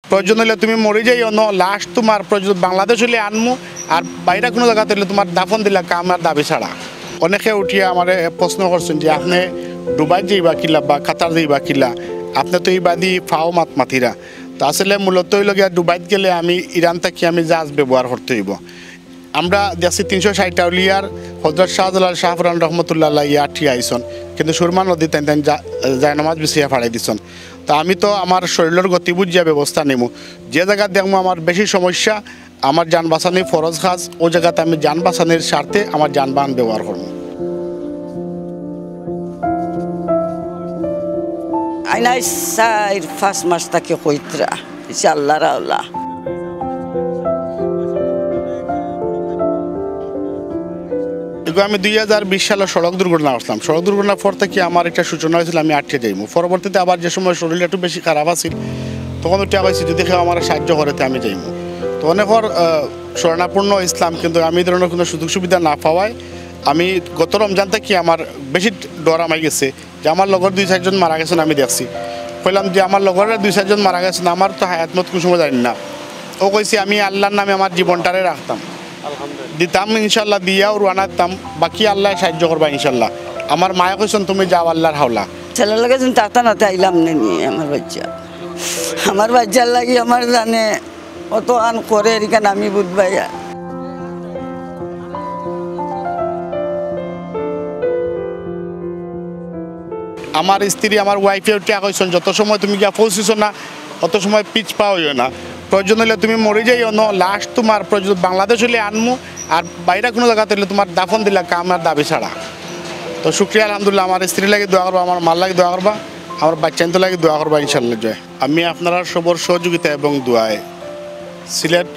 প্রয়োজন হলে তুমি মরে যাইও ন, লাশ তোমার প্রয়োজন বাংলাদেশ হলে আনমু, আর বাইরে কোনো জায়গাতে হলে তোমার দাফন দিলা আমার দাবি ছাড়া। অনেকে উঠিয়া আমার প্রশ্ন করছেন যে আপনি ডুবাই যাইবা কিলা বা কাতার যাইবা কিলা, আপনি তো এই বাদি ফাও মাতিরা। তো আসলে মূলত হইলগিয়া ডুবাইত গেলে আমি ইরান থেকে আমি জাহাজ ব্যবহার করতে হইব। আমরা দেখছি 360 আউলিয়ার হজরত শাহজালাল শাহফরান রহমতুল্লাহ ইয়া ঠিয়া আইসন, কিন্তু সুরমা নদী তাই জায়নামাজ বিছিয়া ফাড়াই দিছন। তো আমি তো আমার শরীরের গতি বুঝিয়া ব্যবস্থা নেব। যে জায়গা দেখবো আমার বেশি সমস্যা, আমার যান বাঁচানি ফরজ খাস, ও জায়গাতে আমি যান বাঁচানির স্বার্থে আমার যানবাহন ব্যবহার করবো। আইনাই 4-5 মাস তাকে কইতরা আল্লাহ রাউলা। আমি 2020 সালে সড়ক দুর্ঘটনা আসলাম। সড়ক দুর্ঘটনার পর থেকে আমার একটা সূচনা হয়েছিল আমি আটকে যাইব। পরবর্তীতে আবার যে সময় শরীর একটু বেশি খারাপ আছিল, তখন ওটা পাইছি যদি কেউ আমার সাহায্য করেতে আমি যাইব। তো অনেকর শরণাপূর্ণ ইসলাম, কিন্তু আমি এই ধরনের কোনো সুযোগ সুবিধা না পাওয়ায় আমি গত রমজান থেকে আমার বেশি ডর আমায় গেছে যে আমার লগর 2-4 জন মারা গেছেন। আমি দেখছি কইলাম যে আমার লগরের 2-4 জন মারা গেছেন, আমার তো হায়াতমত কোনো সময় জানি না। ও কইছি আমি আল্লাহর নামে আমার জীবনটারে রাখতাম, দিতাম ইনশাল্লাহ, দিয়াও রানা দিতাম, বাকি আল্লাহ সাহায্য করবা ইনশাল্লাহ। আমার মায়া কইছেন তুমি যাও আল্লাহর হাওলা। ছেলের লাগে যেন তাতা নাতে আইলাম নেনি আমার বাচ্চার লাগি আমার জানে অত আন করে এখানে আমি বুঝবাইয়া। আমার স্ত্রী আমার ওয়াইফে টিয়া কইছেন যত সময় তুমি গিয়া পৌঁছিস না অত সময় পিছ পাওয়া না, প্রয়োজন হলে তুমি মরে যাইও ন, লাশ তোমার প্রয়োজন বাংলাদেশ হলে আনমু, আর বাইরে কোনো জায়গাতে হলে তোমার দাফন দিলা আমার দাবি ছাড়া। তো শুক্রিয়া আলহামদুলিল্লাহ। আমার স্ত্রী লাগে দোয়া করবা, আমার মার লাগে দোয়া করবা, আমার বাচ্চান্ত লাগে দোয়া করবা ইনশাল্লাহ জয়। আমি আপনারা সবর সহযোগিতা এবং দোয়ায় সিলেট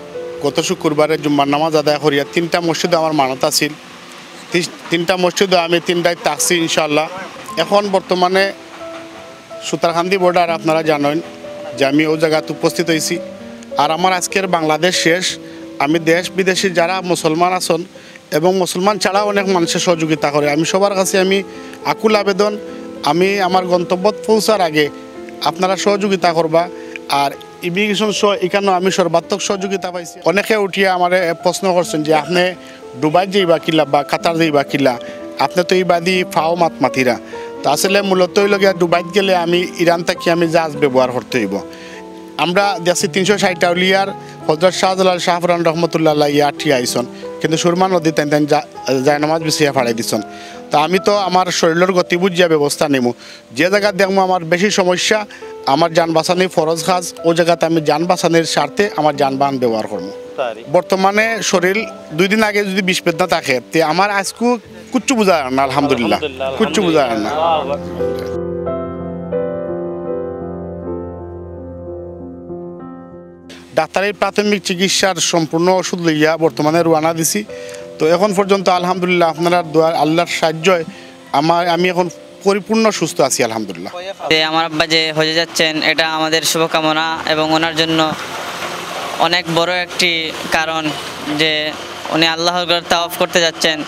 গত শুক্রবারে জুম্মার নামাজ আদায় করিয়া 3টা মসজিদে আমার মানত আছিল। 3টা মসজিদে আমি 3টায় থাকছি ইনশাল্লাহ। এখন বর্তমানে সুতারকান্দি বর্ডার আপনারা জানেন যে আমি ও জায়গাতে উপস্থিত হয়েছি। আর আমার আজকের বাংলাদেশ শেষ। আমি দেশ বিদেশি যারা মুসলমান আছেন এবং মুসলমান ছাড়াও অনেক মানুষের সহযোগিতা করে, আমি সবার কাছে আমি আকুল আবেদন, আমি আমার গন্তব্যত পৌঁছার আগে আপনারা সহযোগিতা করবা। আর ইমিগ্রেশন এখানে আমি সর্বাত্মক সহযোগিতা পাইছি। অনেকে উঠিয়া আমার প্রশ্ন করছেন যে আপনি ডুবাই যাইবা কিলা বা কাতার যাইবা কিলা, আপনি তো এই বাদি ফাও মাতিরা। তো আসলে মূলত হইলগিয়া ডুবাইত গেলে আমি ইরান থেকে আমি জাহাজ ব্যবহার করতে হইব। আমরা দেখছি 360 আউলিয়ার হজরত শাহজালাল শাহফরান রহমতুল্লাহ ইয়া ঠিয়া আইসন, কিন্তু সুরমা নদী তাই জায়নামাজ বিছিয়া ফাড়াই দিছন। তো আমি তো আমার শরীরের গতি বুঝিয়া ব্যবস্থা নেব। যে জায়গা দেখবো আমার বেশি সমস্যা, আমার যান বাঁচানি ফরজ খাস, ও জায়গাতে আমি যান বাঁচানির স্বার্থে আমার যানবাহন ব্যবহার করবো। বর্তমানে শরীর 2 দিন আগে যদি বিষ বেদনা থাকে তে আমার আজকু কুচ্ছু বোঝা না, আলহামদুলিল্লাহ কুচ্ছু বোঝা না। ডাক্তারের প্রাথমিক চিকিৎসার সম্পূর্ণ ওষুধ লইয়া বর্তমানে রওনা দিছি। তো এখন পর্যন্ত আলহামদুলিল্লাহ আপনারা দোয়ার আল্লাহর সাহায্যে আমি এখন পরিপূর্ণ সুস্থ আছি আলহামদুলিল্লাহ। আমার আব্বা যে হয়ে যাচ্ছেন এটা আমাদের শুভকামনা, এবং ওনার জন্য অনেক বড় একটি কারণ যে উনি আল্লাহর ঘর তাওয়াফ করতে যাচ্ছেন।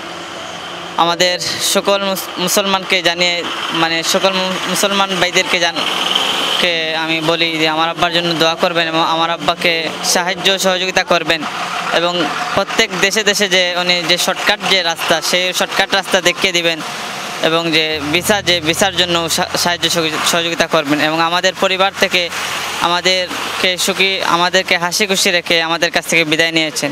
আমাদের সকল মুসলমানকে জানিয়ে সকল মুসলমান ভাইদেরকে আমি বলি যে আমার আব্বার জন্য দোয়া করবেন এবং আমার আব্বাকে সাহায্য সহযোগিতা করবেন, এবং প্রত্যেক দেশে দেশে যে উনি যে শর্টকাট যে রাস্তা সেই শর্টকাট রাস্তা দেখিয়ে দিবেন, এবং যে ভিসার জন্য সাহায্য সহযোগিতা করবেন, এবং আমাদের পরিবার থেকে আমাদেরকে হাসি খুশি রেখে আমাদের কাছ থেকে বিদায় নিয়েছেন।